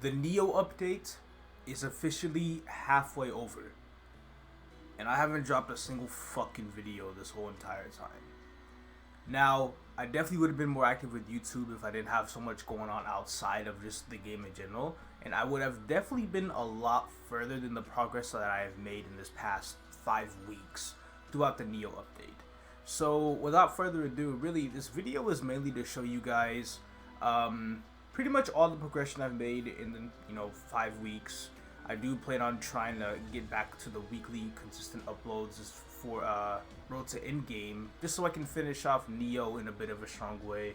The Neo update is officially halfway over, and I haven't dropped a single fucking video this whole entire time. Now, I definitely would have been more active with YouTube if I didn't have so much going on outside of just the game in general, and I would have definitely been a lot further than the progress that I have made in this past 5 weeks throughout the Neo update. So, without further ado, really, this video is mainly to show you guys pretty much all the progression I've made in the 5 weeks. I do plan on trying to get back to the weekly consistent uploads for Road to Endgame, just so I can finish off Neo in a bit of a strong way.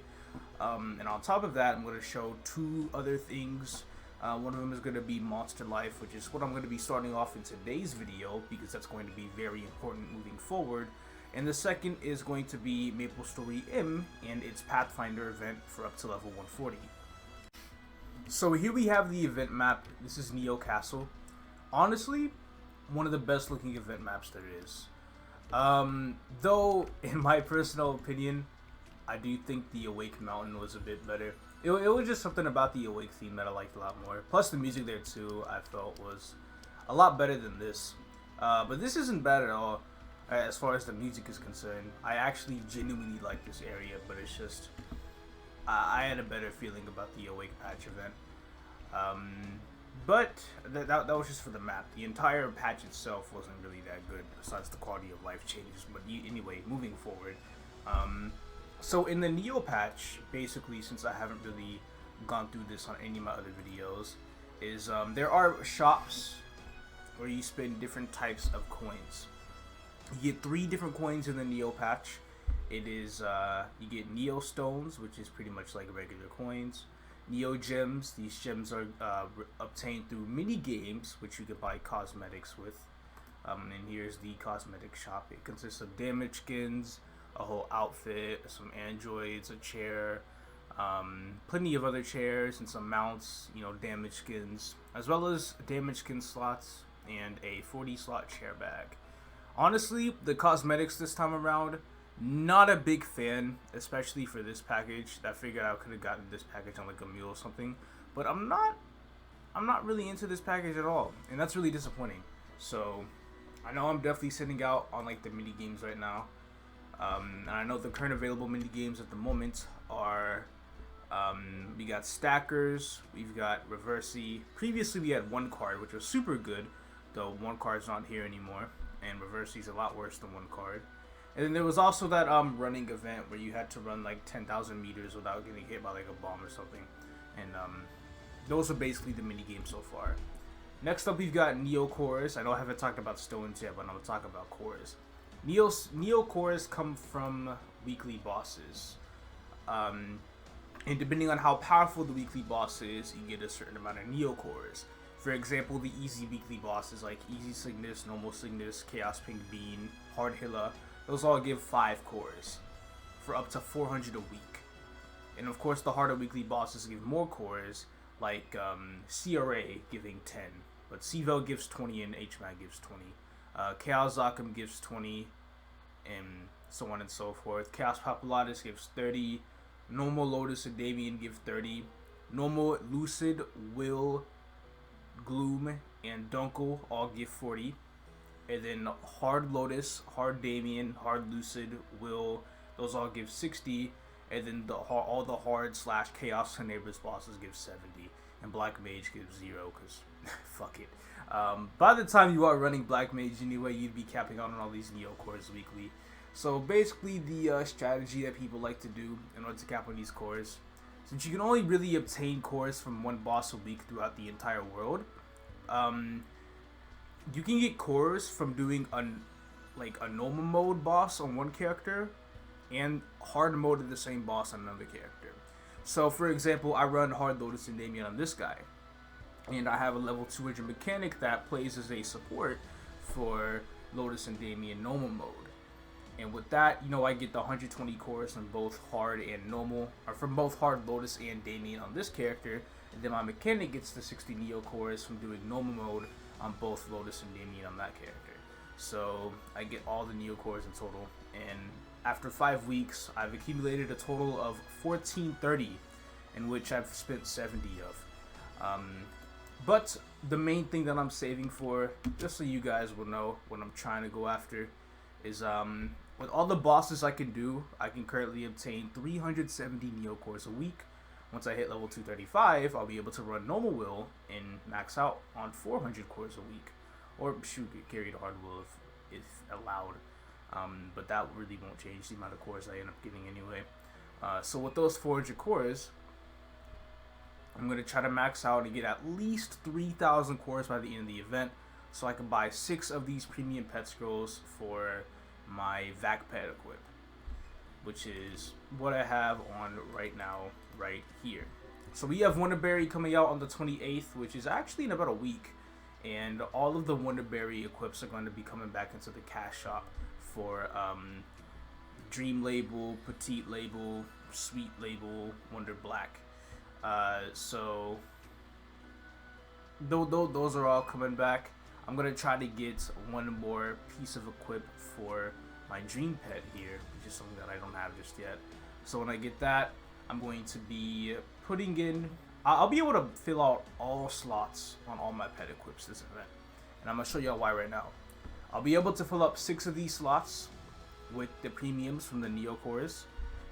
And on top of that, I'm going to show 2 other things. One of them is going to be Monster Life, which is what I'm going to be starting off in today's video, because that's going to be very important moving forward. And the second is going to be MapleStory M and its Pathfinder event for up to level 140. So here we have the event map. This is Neo Castle. Honestly, one of the best looking event maps there is. Though, in my personal opinion, I do think the Awake Mountain was a bit better. It was just something about the Awake theme that I liked a lot more. Plus the music there too, I felt was a lot better than this. But this isn't bad at all as far as the music is concerned. I actually genuinely like this area, but it's just I had a better feeling about the Awake patch event. But that was just for the map. The entire patch itself wasn't really that good, besides the quality of life changes. But anyway, moving forward. So in the Neo patch, basically, since I haven't really gone through this on any of my other videos, is there are shops where you spend different types of coins. You get 3 different coins in the Neo patch. It is, you get Neo Stones, which is pretty much like regular coins. Neo Gems, these gems are obtained through mini games, which you can buy cosmetics with. And here's the cosmetic shop. It consists of damage skins, a whole outfit, some androids, a chair, plenty of other chairs, and some mounts, damage skins, as well as damage skin slots and a 40 slot chair bag. Honestly, the cosmetics this time around, not a big fan, especially for this package. I figured I could have gotten this package on like a mule or something, but I'm not really into this package at all, and that's really disappointing. So I know I'm definitely sitting out on like the mini games right now, and I know the current available mini games at the moment are we got Stackers, we've got Reversey. Previously we had One Card, which was super good, though One Card's not here anymore, and Reversey's a lot worse than One Card. And then there was also that running event where you had to run like 10,000 meters without getting hit by like a bomb or something. And those are basically the mini games so far. Next up, we've got Neochorus. I know I haven't talked about Stones yet, but I'm gonna talk about Chorus. Neochorus come from weekly bosses, and depending on how powerful the weekly boss is, you get a certain amount of Neochorus. For example, the easy weekly bosses like Easy Cygnus, Normal Cygnus, Chaos Pink Bean, Hard Hilla. Those all give 5 cores for up to 400 a week. And of course, the harder weekly bosses give more cores, like CRA giving 10. But CVEL gives 20 and HMAG gives 20. Chaos Zakum gives 20, and so on and so forth. Chaos Populatus gives 30. Normal Lotus and Damien give 30. Normal Lucid, Will, Gloom, and Dunkel all give 40. And then Hard Lotus, Hard Damien, Hard Lucid, Will, those all give 60. And then all the hard / Chaos Tenebris bosses give 70. And Black Mage gives 0, because fuck it. By the time you are running Black Mage anyway, you'd be capping out on all these Neo cores weekly. So basically the strategy that people like to do in order to cap on these cores, since you can only really obtain cores from one boss a week throughout the entire world, you can get cores from doing a normal mode boss on one character and hard mode of the same boss on another character. So for example, I run Hard Lotus and Damien on this guy, and I have a level 200 mechanic that plays as a support for Lotus and Damien normal mode. And with that, I get the 120 cores from both hard and normal, or from both Hard Lotus and Damien on this character, and then my mechanic gets the 60 Neo cores from doing normal mode on both Lotus and Damien on that character. So I get all the Neo cores in total, and after 5 weeks, I've accumulated a total of 1430, in which I've spent 70 of. But the main thing that I'm saving for, just so you guys will know what I'm trying to go after, is with all the bosses I can do, I can currently obtain 370 Neochorus a week. Once I hit level 235, I'll be able to run normal will and max out on 400 cores a week. Or shoot, carry the hard will if allowed. But that really won't change the amount of cores I end up getting anyway. So with those 400 cores, I'm going to try to max out and get at least 3,000 cores by the end of the event, so I can buy 6 of these premium pet scrolls for my vac pet equip, which is what I have on right now, right here. So we have Wonderberry coming out on the 28th, which is actually in about a week, and all of the Wonderberry equips are going to be coming back into the cash shop for Dream Label, Petite Label, Sweet Label, Wonder Black. So those are all coming back. I'm gonna try to get one more piece of equip for my dream pet here, which is something that I don't have just yet. So when I get that, I'm going to be putting in, I'll be able to fill out all slots on all my pet equips this event, and I'm gonna show y'all why right now. I'll be able to fill up 6 of these slots with the premiums from the Neochorus,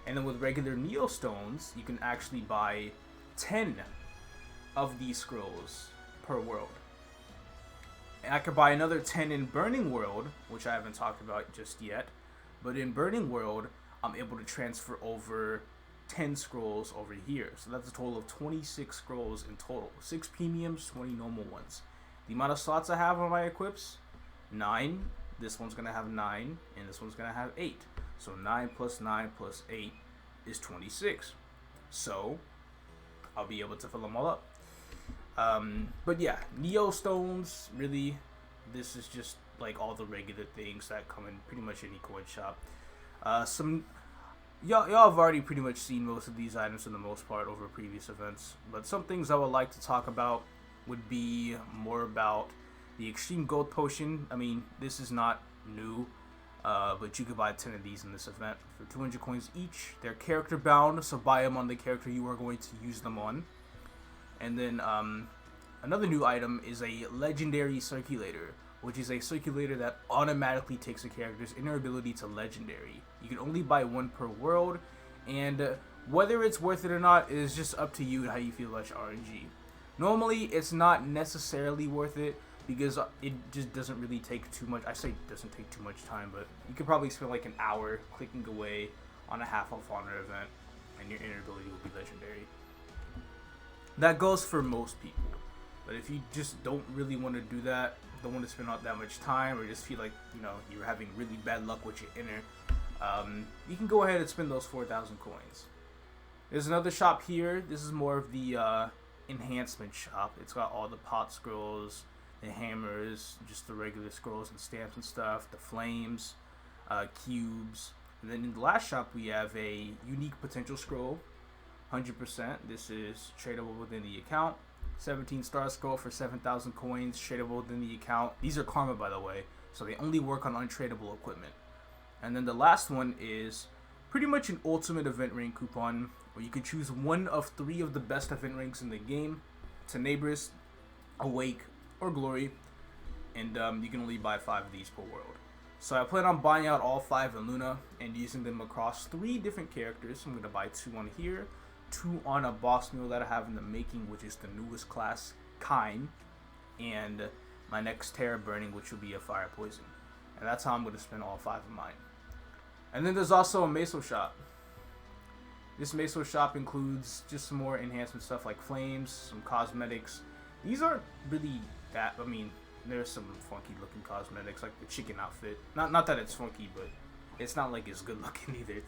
and then with regular Neo Stones, you can actually buy 10 of these scrolls per world. And I could buy another 10 in Burning World, which I haven't talked about just yet. But in Burning World, I'm able to transfer over 10 scrolls over here. So that's a total of 26 scrolls in total. 6 premiums, 20 normal ones. The amount of slots I have on my equips, 9. This one's going to have 9, and this one's going to have 8. So 9 plus 9 plus 8 is 26. So I'll be able to fill them all up. But yeah, Neo Stones, really, this is just like all the regular things that come in pretty much any coin shop. Y'all have already pretty much seen most of these items for the most part over previous events, but some things I would like to talk about would be more about the Extreme Gold Potion. I mean, this is not new, but you could buy 10 of these in this event for 200 coins each. They're character bound, so buy them on the character you are going to use them on. And then another new item is a Legendary Circulator, which is a circulator that automatically takes a character's inner ability to Legendary. You can only buy 1 per world, and whether it's worth it or not is just up to you and how you feel about your RNG. Normally, it's not necessarily worth it, because it just doesn't really take too much. I say it doesn't take too much time, but you could probably spend like an hour clicking away on a half-elf honor event, and your inner ability will be Legendary. That goes for most people, but if you just don't really want to do that, don't want to spend out that much time, or just feel like, you know, you're having really bad luck with your inner, you can go ahead and spend those 4,000 coins. There's another shop here. This is more of the enhancement shop. It's got all the pot scrolls, the hammers, just the regular scrolls and stamps and stuff, the flames, cubes, and then in the last shop we have a unique potential scroll. 100%. This is tradable within the account. 17 star scroll for 7,000 coins, tradable within the account. These are karma, by the way, so they only work on untradeable equipment. And then the last one is pretty much an ultimate event ring coupon, where you can choose one of 3 of the best event rings in the game: Tenebrous, Awake, or Glory. And you can only buy 5 of these per world. So I plan on buying out all 5 in Luna and using them across 3 different characters. I'm going to buy 2 on here, 2 on a boss mule that I have in the making, which is the newest class, Kine, and my next Terra Burning, which will be a Fire Poison. And that's how I'm going to spend all 5 of mine. And then there's also a Meso shop. This Meso shop includes just some more enhancement stuff like flames, some cosmetics. These aren't really that, I mean, there's some funky looking cosmetics like the chicken outfit. Not that it's funky, but it's not like it's good looking either.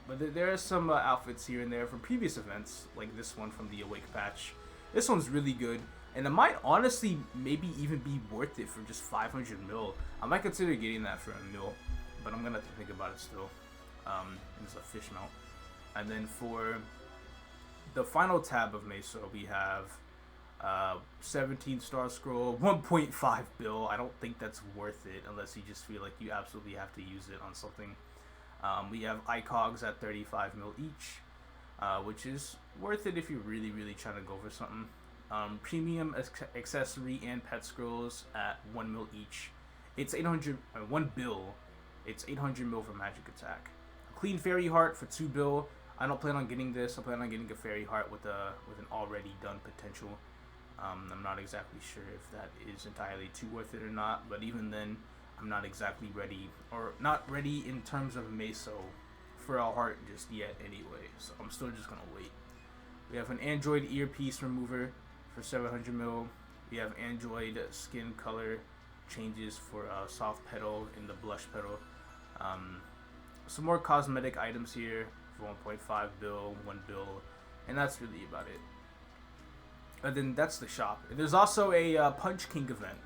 But there are some outfits here and there from previous events, like this one from the Awake patch. This one's really good, and it might honestly maybe even be worth it for just 500 mil. I might consider getting that for a mil, but I'm gonna have to think about it still. It's a fish mount. And then for the final tab of Mesa, we have 17 star scroll, 1.5 bill. I don't think that's worth it unless you just feel like you absolutely have to use it on something. We have ICOGs at 35 mil each. which is worth it if you're really trying to go for something. Premium accessory and pet scrolls at 1 mil each. It's 800, 1 bill. It's 800 mil for magic attack. Clean fairy heart for 2 bill. I don't plan on getting this. I plan on getting a fairy heart with an already done potential. I'm not exactly sure if that is entirely too worth it or not, but even then, I'm not exactly ready, or not ready in terms of meso for a heart just yet anyway, so I'm still just gonna wait. We have an Android earpiece remover for 700 mil. We have Android skin color changes for soft petal and the blush petal. Some more cosmetic items here for 1.5 bill, 1 bill, and that's really about it. And then that's the shop. There's also a Punch King event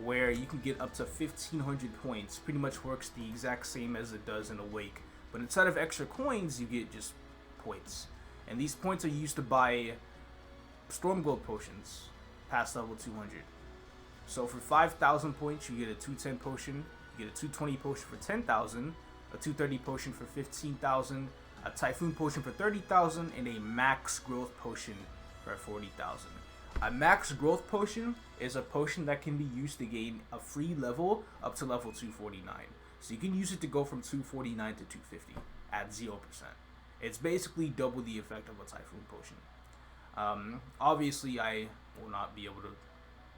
where you can get up to 1,500 points. Pretty much works the exact same as it does in Awake, but instead of extra coins, you get just points. And these points are used to buy Stormglow potions past level 200. So for 5,000 points, you get a 210 potion, you get a 220 potion for 10,000, a 230 potion for 15,000, a Typhoon potion for 30,000, and a Max Growth potion for 40,000. A Max Growth potion is a potion that can be used to gain a free level up to level 249. So you can use it to go from 249 to 250 at 0%. It's basically double the effect of a Typhoon potion. Obviously, I will not be able to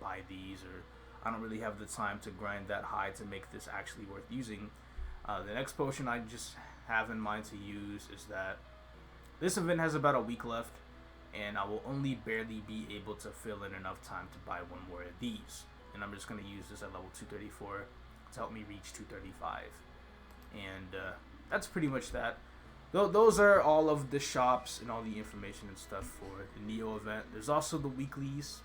buy these, or I don't really have the time to grind that high to make this actually worth using. The next potion I just have in mind to use is that this event has about a week left, and I will only barely be able to fill in enough time to buy one more of these. And I'm just going to use this at level 234 to help me reach 235. And that's pretty much that. Those are all of the shops and all the information and stuff for the Neo event. There's also the weeklies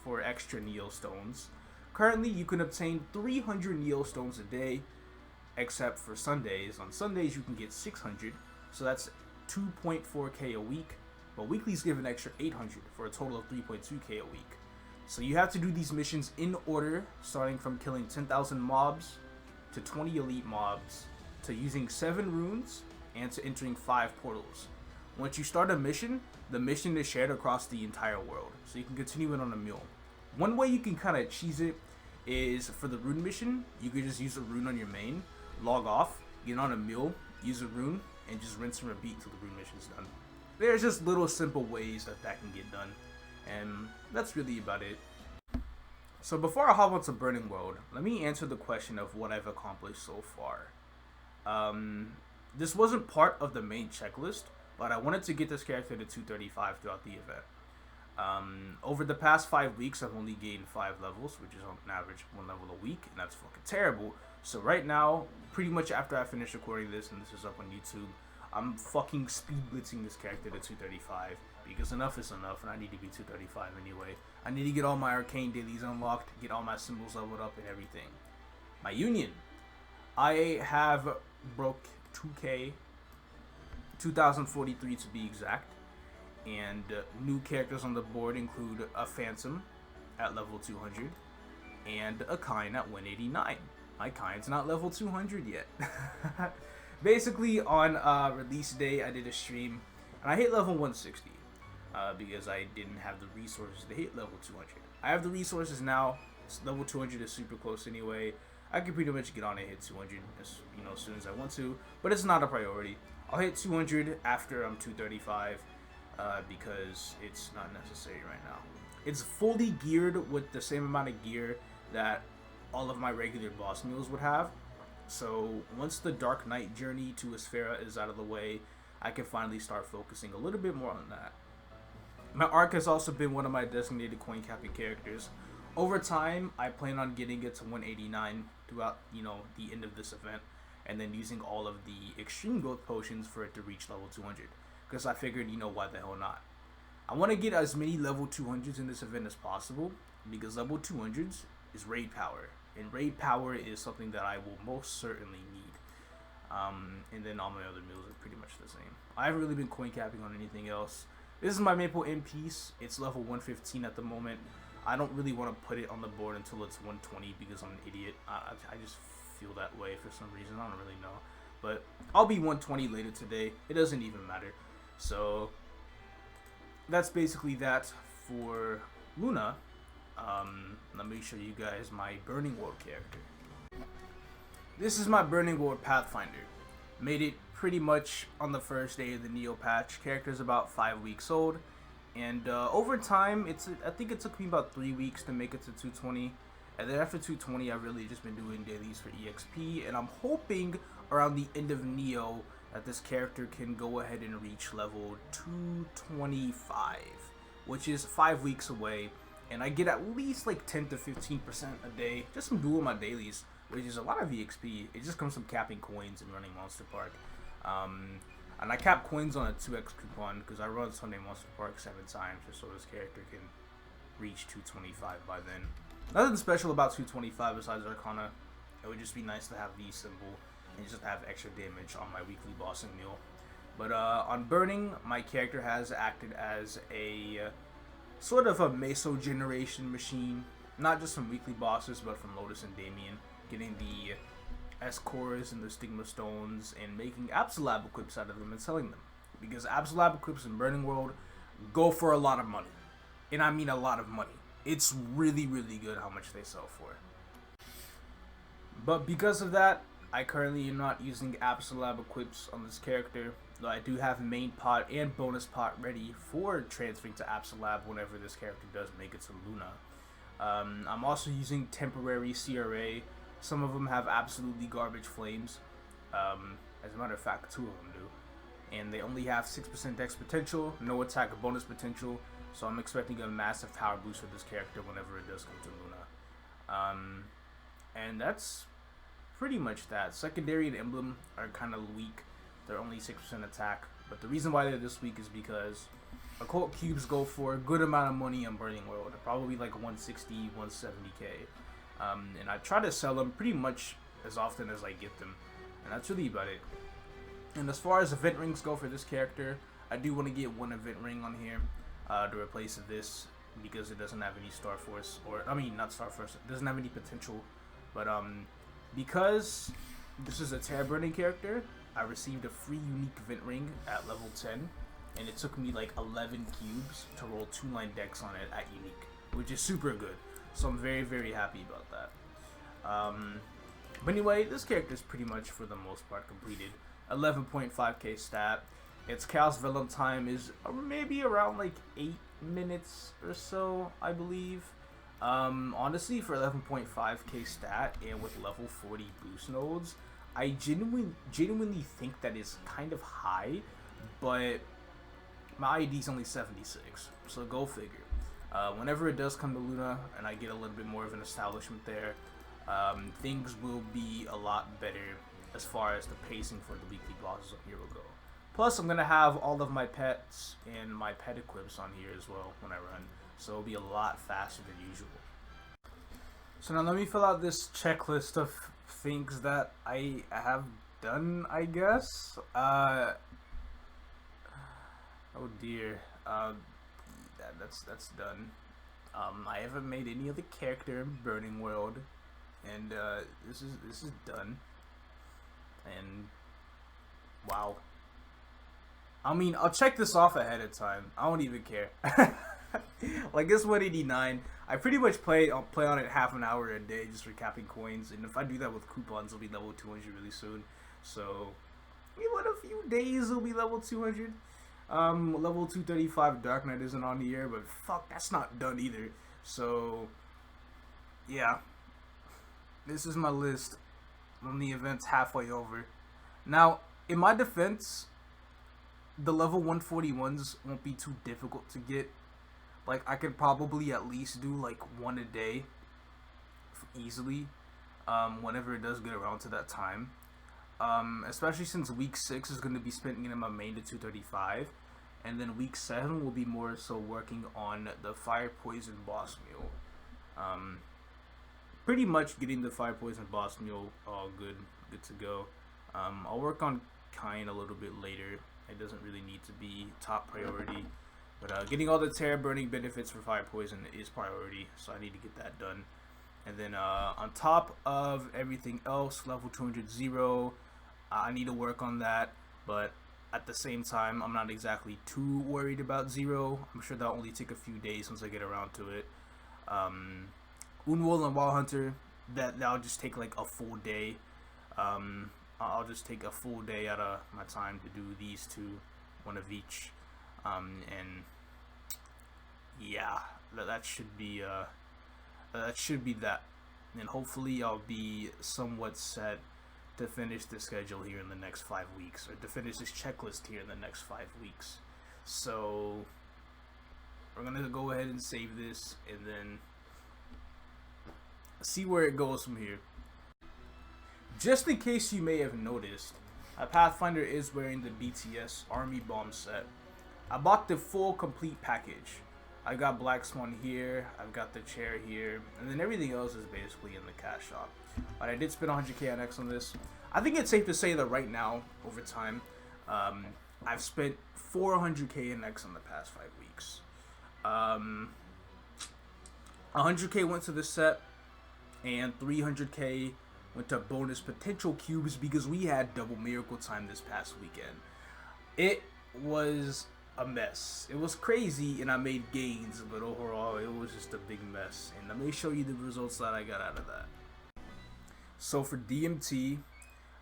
for extra Neo stones. Currently, you can obtain 300 Neo stones a day, except for Sundays. On Sundays, you can get 600, so that's 2.4k a week, but weeklies give an extra 800 for a total of 3.2k a week. So you have to do these missions in order, starting from killing 10,000 mobs to 20 elite mobs, to using 7 runes, and to entering 5 portals. Once you start a mission, the mission is shared across the entire world, so you can continue it on a mule. One way you can kind of cheese it is for the rune mission. You could just use a rune on your main, log off, get on a mule, use a rune, and just rinse and repeat till the rune mission's done. There's just little simple ways that can get done, and that's really about it. So before I hop onto Burning World, let me answer the question of what I've accomplished so far. This wasn't part of the main checklist, but I wanted to get this character to 235 throughout the event. Over the past 5 weeks, I've only gained 5 levels, which is on average 1 level a week, and that's fucking terrible. So right now, pretty much after I finish recording this, and this is up on YouTube, I'm fucking speed blitzing this character to 235, because enough is enough, and I need to be 235 anyway. I need to get all my arcane dailies unlocked, get all my symbols leveled up and everything. My union. I have broke 2k, 2043 to be exact, and new characters on the board include a Phantom at level 200 and a Kain at 189. My Kain's not level 200 yet. Basically, on release day, I did a stream, and I hit level 160 because I didn't have the resources to hit level 200. I have the resources now. Level 200 is super close anyway. I can pretty much get on and hit 200 as soon as I want to, but it's not a priority. I'll hit 200 after I'm 235 because it's not necessary right now. It's fully geared with the same amount of gear that all of my regular boss mules would have. So once the Dark Knight journey to Asphera is out of the way, I can finally start focusing a little bit more on that. My Arc has also been one of my designated coin capping characters. Over time, I plan on getting it to 189 throughout, the end of this event, and then using all of the extreme growth potions for it to reach level 200. Because I figured, why the hell not? I want to get as many level 200s in this event as possible, because level 200s is raid power, and raid power is something that I will most certainly need. And then all my other mules are pretty much the same. I haven't really been coin capping on anything else. This is my Maple M piece. It's level 115 at the moment. I don't really want to put it on the board until it's 120 because I'm an idiot. I just feel that way for some reason. I don't really know. but I'll be 120 later today. It doesn't even matter. So that's basically that for Luna. Let me show you guys my Burning World character. This is my Burning World Pathfinder. Made it pretty much on the first day of the Neo patch. Character's about 5 weeks old, and over time, I think it took me about 3 weeks to make it to 220. And then after 220, I've really just been doing dailies for EXP, and I'm hoping around the end of Neo that this character can go ahead and reach level 225, which is 5 weeks away, and I get at least like 10 to 15% a day just from doing my dailies, which is a lot of EXP. It just comes from capping coins and running Monster Park. And I cap coins on a 2x coupon because I run Sunday Monster Park 7 times just so this character can reach 225 by then. Nothing special about 225 besides Arcana. It would just be nice to have V symbol and just have extra damage on my weekly bossing meal. But on Burning, my character has acted as a sort of a meso generation machine, not just from weekly bosses but from Lotus and Damien, getting the S-cores and the Stigma Stones and making Absolab equips out of them and selling them. Because Absolab equips in Burning World go for a lot of money. And I mean a lot of money. It's really, really good how much they sell for. But because of that, I currently am not using Absolab equips on this character, though I do have main pot and bonus pot ready for transferring to Absolab whenever this character does make it to Luna. I'm also using temporary CRA. Some of them have absolutely garbage flames. As a matter of fact, 2 of them do. And they only have 6% dex potential, no attack or bonus potential. So I'm expecting a massive power boost for this character whenever it does come to Luna. And that's pretty much that. Secondary and Emblem are kind of weak. They're only 6% attack. But the reason why they're this weak is because Occult Cubes go for a good amount of money on Burning World. Probably like 160, 170k. And I try to sell them pretty much as often as I get them. And that's really about it. And as far as event rings go for this character, I do want to get 1 event ring on here. To replace this because it doesn't have any Star Force, or I mean not Star Force, it doesn't have any potential, but because this is a Terra Burning character, I received a free unique event ring at level 10, and it took me like 11 cubes to roll 2-line decks on it at unique, which is super good, so I'm very, very happy about that. But anyway, this character is pretty much for the most part completed. 11.5k stat. Its Chaos Vellum time is maybe around like 8 minutes or so, I believe. Honestly, for 11.5k stat and with level 40 boost nodes, I genuinely think that is kind of high, but my ID is only 76, so go figure. Whenever it does come to Luna and I get a little bit more of an establishment there, things will be a lot better as far as the pacing for the weekly bosses on Hero Go. Plus, I'm going to have all of my pets and my pet equips on here as well when I run, so it'll be a lot faster than usual. So now let me fill out this checklist of things that I have done, I guess. Oh dear. That's done. I haven't made any other character in Burning World, and this is done. And wow. I mean, I'll check this off ahead of time. I don't even care. Like, it's 189. I pretty much play on it half an hour a day just for capping coins. And if I do that with coupons, it'll be level 200 really soon. So, in a few days, it'll be level 200. Level 235 Dark Knight isn't on the air, but fuck, that's not done either. So, yeah. This is my list when the event's halfway over. Now, in my defense, the level 141s won't be too difficult to get. Like, I could probably at least do like 1 a day easily whenever it does get around to that time. Especially since week 6 is going to be spent getting my main to 235, and then week 7 will be more so working on the Fire Poison boss mule. Pretty much getting the Fire Poison boss mule all good to go. I'll work on Kine a little bit later. It doesn't really need to be top priority, but getting all the Terra Burning benefits for Fire Poison is priority, so I need to get that done. And then on top of everything else, level 200 0, I need to work on that, but at the same time, I'm not exactly too worried about 0. I'm sure that'll only take a few days once I get around to it. Unwol and Wild Hunter, that'll just take like a full day. I'll just take a full day out of my time to do these two, one of each, and yeah, that should be that, and hopefully I'll be somewhat set to finish the schedule here in the next 5 weeks, or to finish this checklist here in the next 5 weeks. So we're gonna go ahead and save this and then see where it goes from here. Just in case you may have noticed, Pathfinder is wearing the BTS Army Bomb set. I bought the full complete package. I got Black Swan here, I've got the chair here, and then everything else is basically in the cash shop. But I did spend 100k on X on this. I think it's safe to say that right now, over time, I've spent 400k in X in the past 5 weeks. 100k went to this set, and 300k went to bonus potential cubes because we had double miracle time this past weekend. It was a mess. It was crazy, and I made gains, but overall it was just a big mess. And let me show you the results that I got out of that. So for DMT,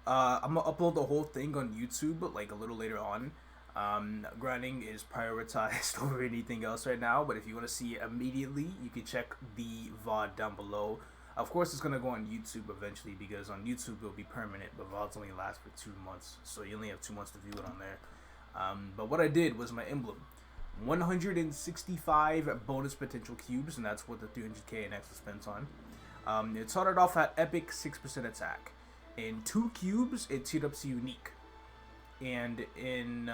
I'm gonna upload the whole thing on YouTube, but like a little later on. Grinding is prioritized over anything else right now, but if you want to see it immediately, you can check the VOD down below. Of course, it's gonna go on YouTube eventually, because on YouTube it'll be permanent, but VODs only last for 2 months, so you only have 2 months to view it on there. But what I did was my emblem, 165 bonus potential cubes, and that's what the 300k and X was spent on. It started off at epic 6% attack. In 2 cubes, it teared up to unique, and in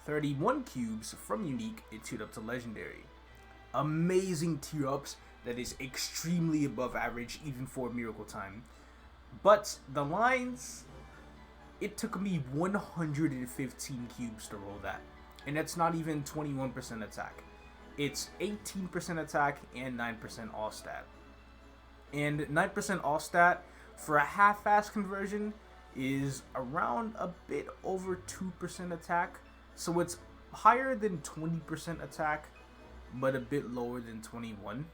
31 cubes from unique, it teared up to legendary. Amazing tier ups that is extremely above average even for miracle time. But the lines, it took me 115 cubes to roll that, and that's not even 21% attack. It's 18% attack and 9% all stat. And 9% all stat for a half-fast conversion is around a bit over 2% attack. So it's higher than 20% attack, but a bit lower than 21.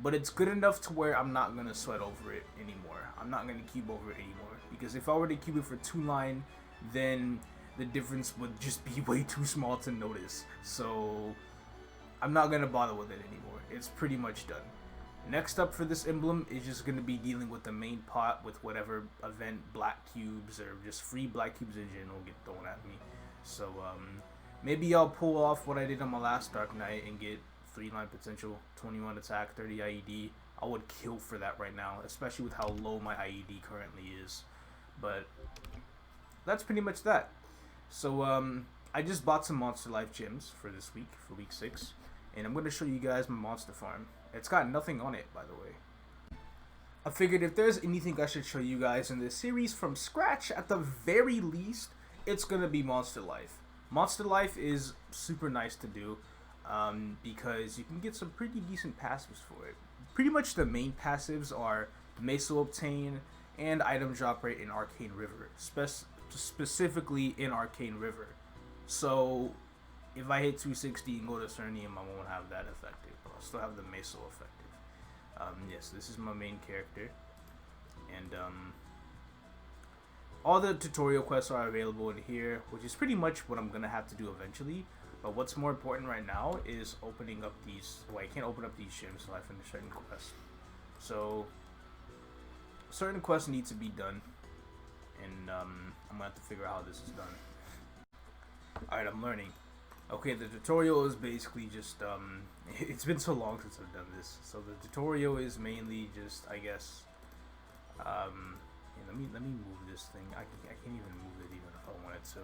But it's good enough to where I'm not going to sweat over it anymore. I'm not going to cube over it anymore. Because if I were to cube it for 2 line, then the difference would just be way too small to notice. So I'm not going to bother with it anymore. It's pretty much done. Next up for this emblem is just going to be dealing with the main pot with whatever event black cubes or just free black cubes in general get thrown at me. So maybe I'll pull off what I did on my last Dark Knight and get 3 line potential, 21 attack, 30 IED. I would kill for that right now, especially with how low my IED currently is. But that's pretty much that. So I just bought some Monster Life gems for this week, for week 6, and I'm going to show you guys my monster farm. It's got nothing on it, by the way. I figured if there's anything I should show you guys in this series from scratch, at the very least, it's going to be Monster Life. Monster Life is super nice to do because you can get some pretty decent passives for it. Pretty much the main passives are Meso Obtain and Item Drop Rate in Arcane River, specifically in Arcane River. So if I hit 260 and go to Cernium, I won't have that effective, but I'll still have the Meso effective. Yes, this is my main character, and all the tutorial quests are available in here, which is pretty much what I'm gonna have to do eventually. But what's more important right now is opening up these. Well, I can't open up these gems until I finish certain quests. So certain quests need to be done, and I'm gonna have to figure out how this is done. Alright, I'm learning. Okay, the tutorial is basically just it's been so long since I've done this. So the tutorial is mainly just, I guess, yeah, let me move this thing. I can't even move it even if I wanted to.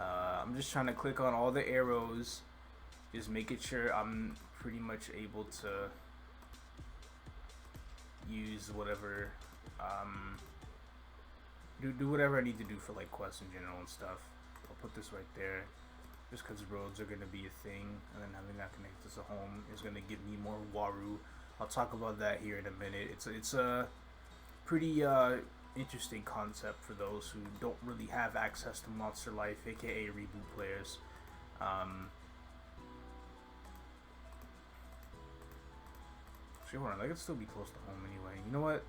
I'm just trying to click on all the arrows, just making sure I'm pretty much able to use whatever do whatever I need to do for like quests in general and stuff. I'll put this right there, just because roads are going to be a thing, and then having that connected to home is going to give me more Waru. I'll talk about that here in a minute. It's a pretty interesting concept for those who don't really have access to Monster Life, aka reboot players. Actually, hold on, I could still be close to home anyway. You know what?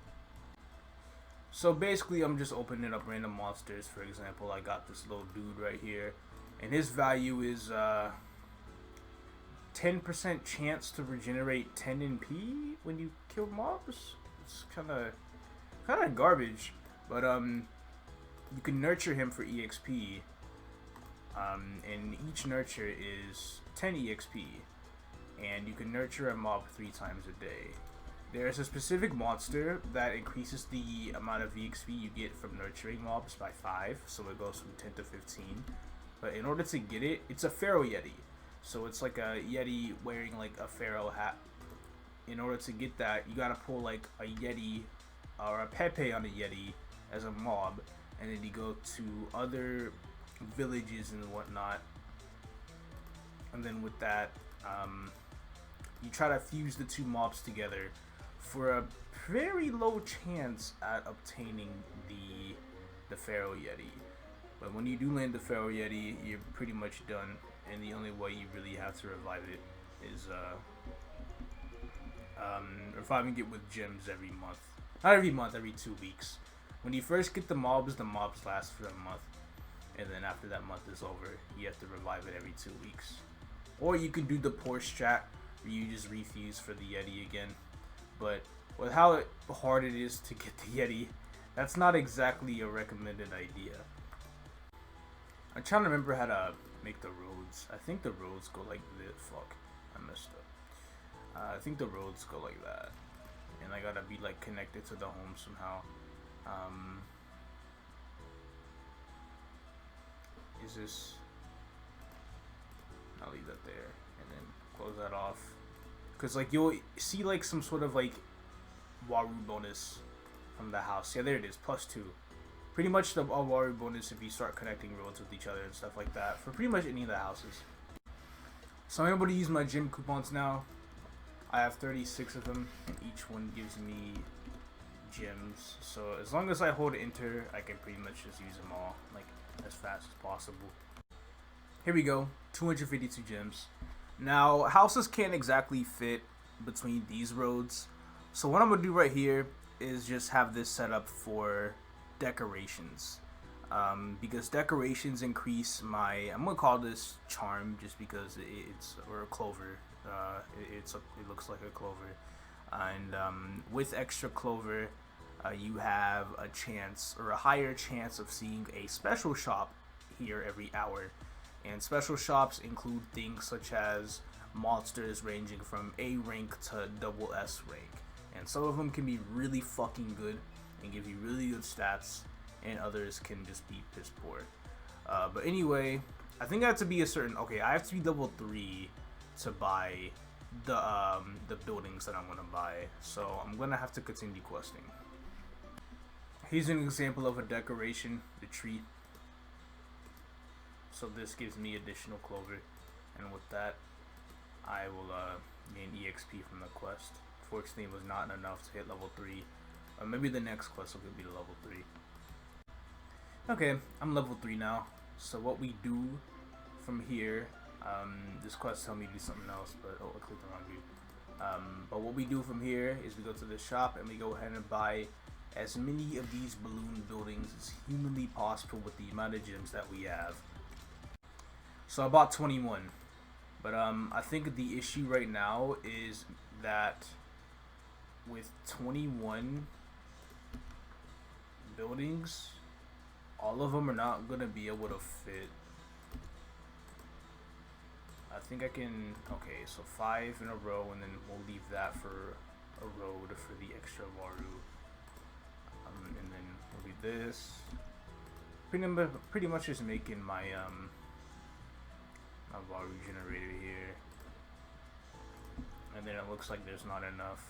So basically, I'm just opening up random monsters. For example, I got this little dude right here, and his value is 10% chance to regenerate 10 NP when you kill mobs. It's kind of garbage, but you can nurture him for EXP, and each nurture is 10 EXP, and you can nurture a mob 3 times a day. There's a specific monster that increases the amount of EXP you get from nurturing mobs by 5, so it goes from 10 to 15. But in order to get it, it's a Pharaoh Yeti. So it's like a Yeti wearing like a Pharaoh hat. In order to get that, you gotta pull like a Yeti or a Pepe on a Yeti as a mob, and then you go to other villages and whatnot. And then with that, you try to fuse the 2 mobs together for a very low chance at obtaining the Pharaoh Yeti. But when you do land the Pharaoh Yeti, you're pretty much done, and the only way you really have to revive it is reviving it with gems every month. Not every month, every 2 weeks. When you first get the mobs last for a month, and then after that month is over, you have to revive it every 2 weeks. Or you can do the poor strat where you just refuse for the Yeti again. But with how hard it is to get the Yeti, that's not exactly a recommended idea. I'm trying to remember how to make the roads. I think the roads go like this. Fuck, I messed up. I think the roads go like that, and I gotta be like connected to the home somehow. Is this? I'll leave that there, and then close that off. Cause like you'll see like some sort of like Waru bonus from the house. Yeah, there it is, +2. Pretty much the Waru bonus if you start connecting roads with each other and stuff like that for pretty much any of the houses. So I'm able to use my gym coupons now. I have 36 of them, and each one gives me gems. So as long as I hold enter, I can pretty much just use them all like as fast as possible. Here we go, 252 gems. Now, houses can't exactly fit between these roads. So what I'm going to do right here is just have this set up for decorations. Because decorations increase my, I'm going to call this charm just because it's, or a clover. It looks like a clover. And with extra clover, you have a chance, or a higher chance of seeing a special shop here every hour. And special shops include things such as monsters ranging from A rank to double S rank. And some of them can be really fucking good and give you really good stats, and others can just be piss poor. But anyway, I think I have to be a certain, okay, I have to be level 3 to buy the buildings that I'm gonna buy. So I'm gonna have to continue questing. Here's an example of a decoration, the tree. So this gives me additional clover, and with that, I will gain EXP from the quest. Fortunately, it was not enough to hit level 3. Or maybe the next quest will be to level 3. Okay, I'm level 3 now. So what we do from here, this quest tells me to do something else, but oh, I clicked the wrong view. But what we do from here is we go to the shop and we go ahead and buy as many of these balloon buildings as humanly possible with the amount of gems that we have. So I bought 21, but I think the issue right now is that with 21 buildings, all of them are not gonna be able to fit. I think I can, okay, so 5 in a row, and then we'll leave that for a road for the extra Waru. And then we'll do this. Pretty much just making my my Waru generator here. And then it looks like there's not enough.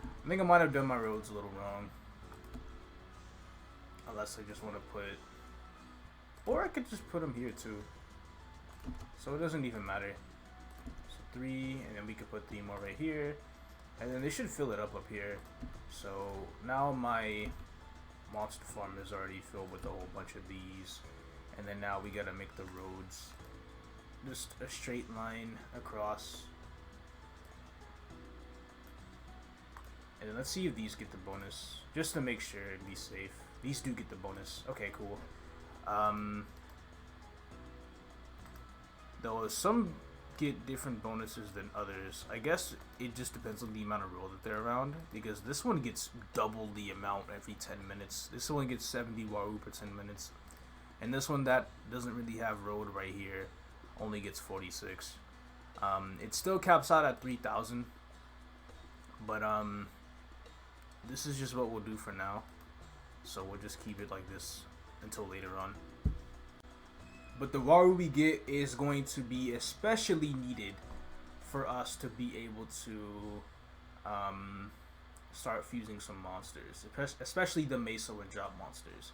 I think I might have done my roads a little wrong. Unless I just want to put, or I could just put them here too. So it doesn't even matter. So 3, and then we could put 3 more right here. And then they should fill it up here. So now my monster farm is already filled with a whole bunch of these. And then now we gotta make the roads just a straight line across. And then let's see if these get the bonus, just to make sure and be safe. These do get the bonus. Okay, cool. Though some get different bonuses than others. I guess it just depends on the amount of roll that they're around, because this one gets double the amount every 10 minutes. This one gets 70 Waru per 10 minutes. And this one that doesn't really have road right here only gets 46. It still caps out at 3,000. But this is just what we'll do for now. So we'll just keep it like this until later on. But the Waru we get is going to be especially needed for us to be able to start fusing some monsters, especially the Mesa and Drop monsters.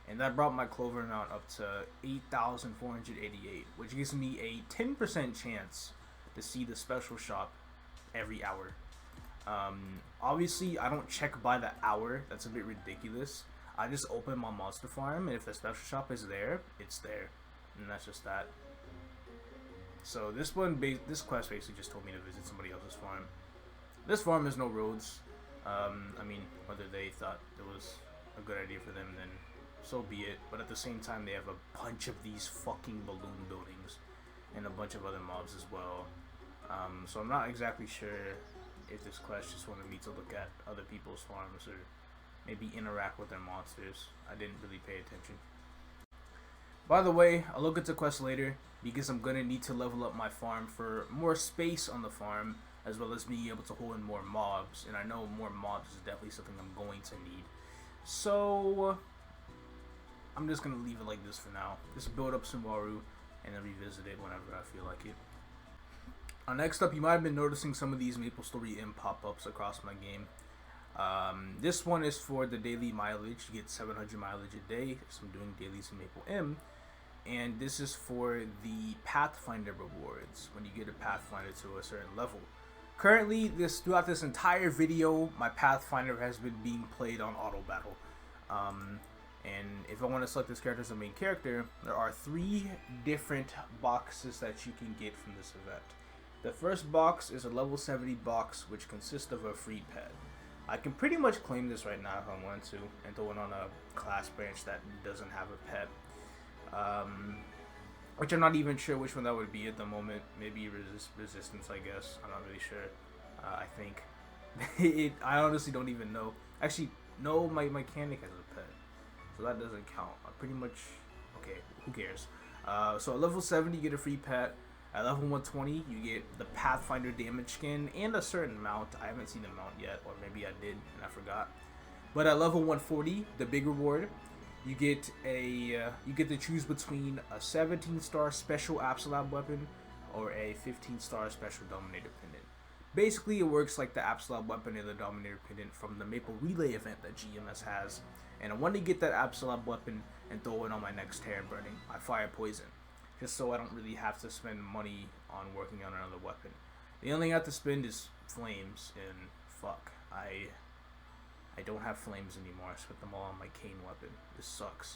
And that brought my Clover amount up to 8,488, which gives me a 10% chance to see the special shop every hour. Obviously, I don't check by the hour. That's a bit ridiculous. I just open my monster farm, and if the special shop is there, it's there. And that's just that. So this quest basically just told me to visit somebody else's farm. This farm has no roads. I mean, whether they thought it was a good idea for them, then so be it. But at the same time, they have a bunch of these fucking balloon buildings and a bunch of other mobs as well. So I'm not exactly sure if this quest just wanted me to look at other people's farms or maybe interact with their monsters. I didn't really pay attention. By the way, I'll look at the quest later because I'm gonna need to level up my farm for more space on the farm, as well as being able to hold in more mobs. And I know more mobs is definitely something I'm going to need. So I'm just gonna leave it like this for now. Just build up some Waru and then revisit it whenever I feel like it. Next up, you might have been noticing some of these MapleStory M pop-ups across my game. This one is for the daily mileage. You get 700 mileage a day, so I'm doing dailies in Maple M. And this is for the Pathfinder rewards, when you get a Pathfinder to a certain level. Currently, throughout this entire video, my Pathfinder has been being played on auto battle. And if I want to select this character as a main character, there are 3 different boxes that you can get from this event. The first box is a level 70 box, which consists of a free pet. I can pretty much claim this right now if I want to, and throw it on a class branch that doesn't have a pet. Which I'm not even sure which one that would be at the moment. Maybe resistance, I guess. I'm not really sure. I think. I honestly don't even know. Actually, no, my mechanic has a pet, so that doesn't count. I pretty much, okay, who cares? So at level 70 you get a free pet. At level 120 you get the Pathfinder damage skin and a certain mount. I haven't seen the mount yet, or maybe I did and I forgot. But at level 140, the big reward, you get to choose between a 17-star special Absolab weapon or a 15-star special Dominator pendant. Basically, it works like the Absolab weapon and the Dominator pendant from the Maple Relay event that GMS has. And I want to get that Absolab weapon and throw it on my next Terror Burning, my Fire Poison, just so I don't really have to spend money on working on another weapon. The only thing I have to spend is flames, and fuck, I don't have flames anymore. I spent them all on my cane weapon. This sucks.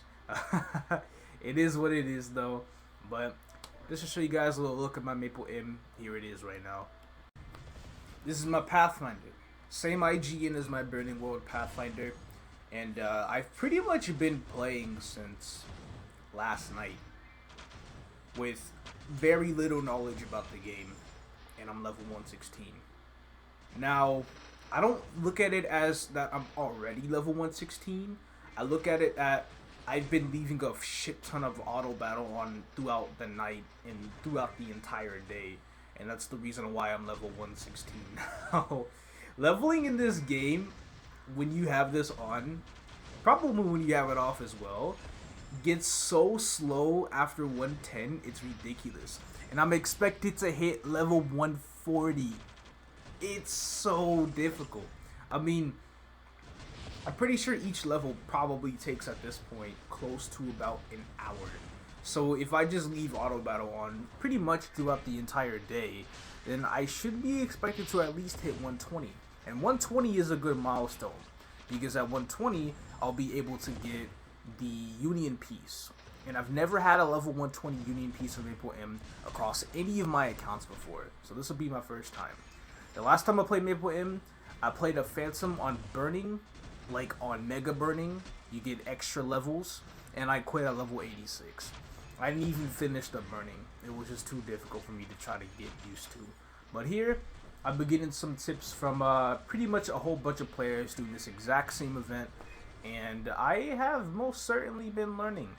It is what it is though. But just to show you guys a little look at my Maple M, here it is right now. This is my Pathfinder. Same IGN as my Burning World Pathfinder. And I've pretty much been playing since last night with very little knowledge about the game, and I'm level 116. Now, I don't look at it as that I'm already level 116. I look at it that I've been leaving a shit ton of auto battle on throughout the night and throughout the entire day, and that's the reason why I'm level 116 now. Leveling in this game, when you have this on, probably when you have it off as well, gets so slow after 110, it's ridiculous. And I'm expected to hit level 140. It's so difficult. I mean, I'm pretty sure each level probably takes at this point close to about an hour. So if I just leave auto battle on pretty much throughout the entire day, then I should be expected to at least hit 120. And 120 is a good milestone, because at 120, I'll be able to get the Union piece. And I've never had a level 120 Union piece of Maple M across any of my accounts before. So this will be my first time. The last time I played Maple M, I played a Phantom on Burning, like on Mega Burning. You get extra levels, and I quit at level 86. I didn't even finish the Burning. It was just too difficult for me to try to get used to. But here, I've been getting some tips from pretty much a whole bunch of players doing this exact same event, and I have most certainly been learning.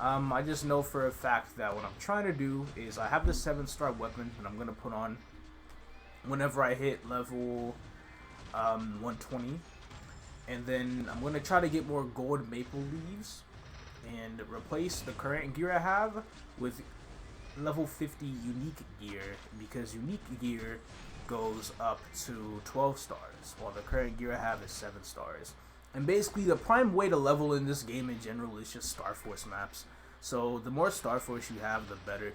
I just know for a fact that what I'm trying to do is I have the 7-star weapon that I'm going to put on whenever I hit level 120. And then I'm going to try to get more gold maple leaves and replace the current gear I have with level 50 unique gear, because unique gear goes up to 12 stars while the current gear I have is 7 stars. And basically the prime way to level in this game in general is just Star Force maps. So the more Star Force you have, the better.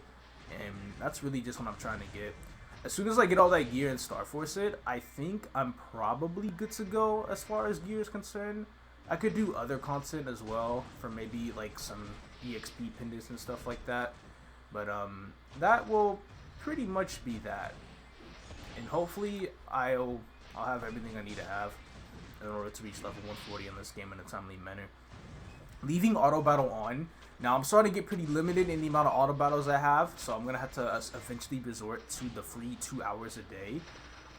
And that's really just what I'm trying to get. As soon as I get all that gear and Star Force it, I think I'm probably good to go as far as gear is concerned. I could do other content as well for maybe like some EXP pendants and stuff like that. But that will pretty much be that. And hopefully I'll have everything I need to have in order to reach level 140 in this game in a timely manner. Leaving auto battle on. Now I'm starting to get pretty limited in the amount of auto battles I have, so I'm gonna have to eventually resort to the free 2 hours a day.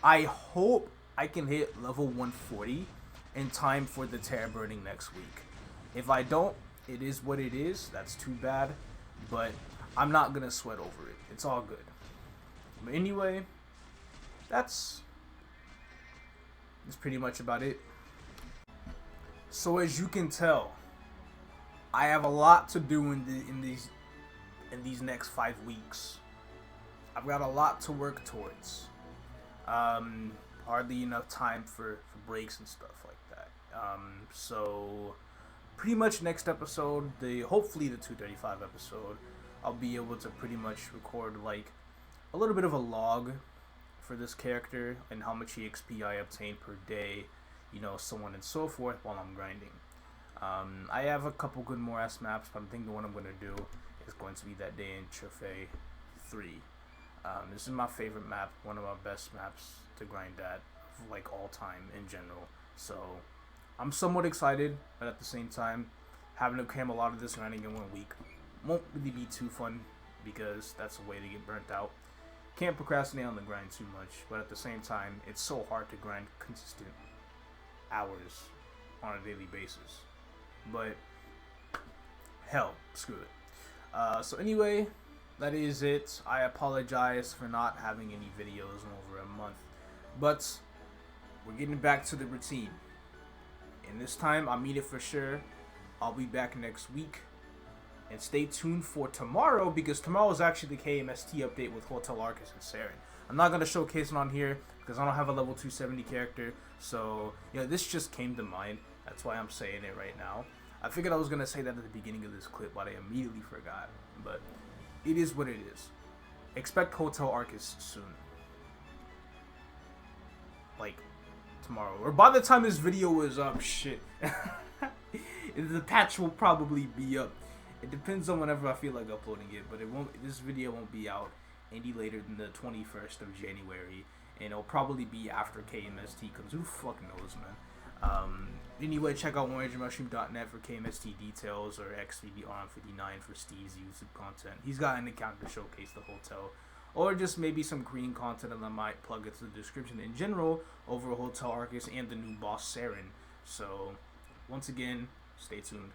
I hope I can hit level 140 in time for the Terror Burning next week. If I don't, it is what it is. That's too bad, but I'm not gonna sweat over it. It's all good. But anyway, that's pretty much about it. So as you can tell, I have a lot to do in these next 5 weeks. I've got a lot to work towards. Hardly enough time for breaks and stuff like that. So pretty much next episode, hopefully the 235 episode, I'll be able to pretty much record like a little bit of a log for this character and how much EXP I obtain per day, you know, so on and so forth while I'm grinding. I have a couple good more ass maps, but I think the one I'm going to do is going to be that day in Trophy 3. This is my favorite map, one of my best maps to grind at, like all time in general. So I'm somewhat excited, but at the same time, having to cram a lot of this grinding in 1 week won't really be too fun, because that's a way to get burnt out. Can't procrastinate on the grind too much, but at the same time, it's so hard to grind consistent hours on a daily basis. But hell, screw it. So anyway, that is it. I apologize for not having any videos in over a month, but we're getting back to the routine. And this time, I mean it for sure. I'll be back next week. And stay tuned for tomorrow, because tomorrow is actually the KMST update with Hotel Arcus and Saren. I'm not going to showcase it on here because I don't have a level 270 character. So, yeah, this just came to mind. That's why I'm saying it right now. I figured I was going to say that at the beginning of this clip, but I immediately forgot. But it is what it is. Expect Hotel Arcus soon. Like, tomorrow. Or by the time this video is up, shit. The patch will probably be up. It depends on whenever I feel like uploading it, but it won't. This video won't be out any later than the 21st of January, and it'll probably be after KMST comes. Who the fuck knows, man? Anyway, check out orangemushroom.net for KMST details, or X3DRM59 for Steve's YouTube content. He's got an account to showcase the hotel, or just maybe some green content that I might plug into the description in general over Hotel Arcus and the new boss Saren. So, once again, stay tuned.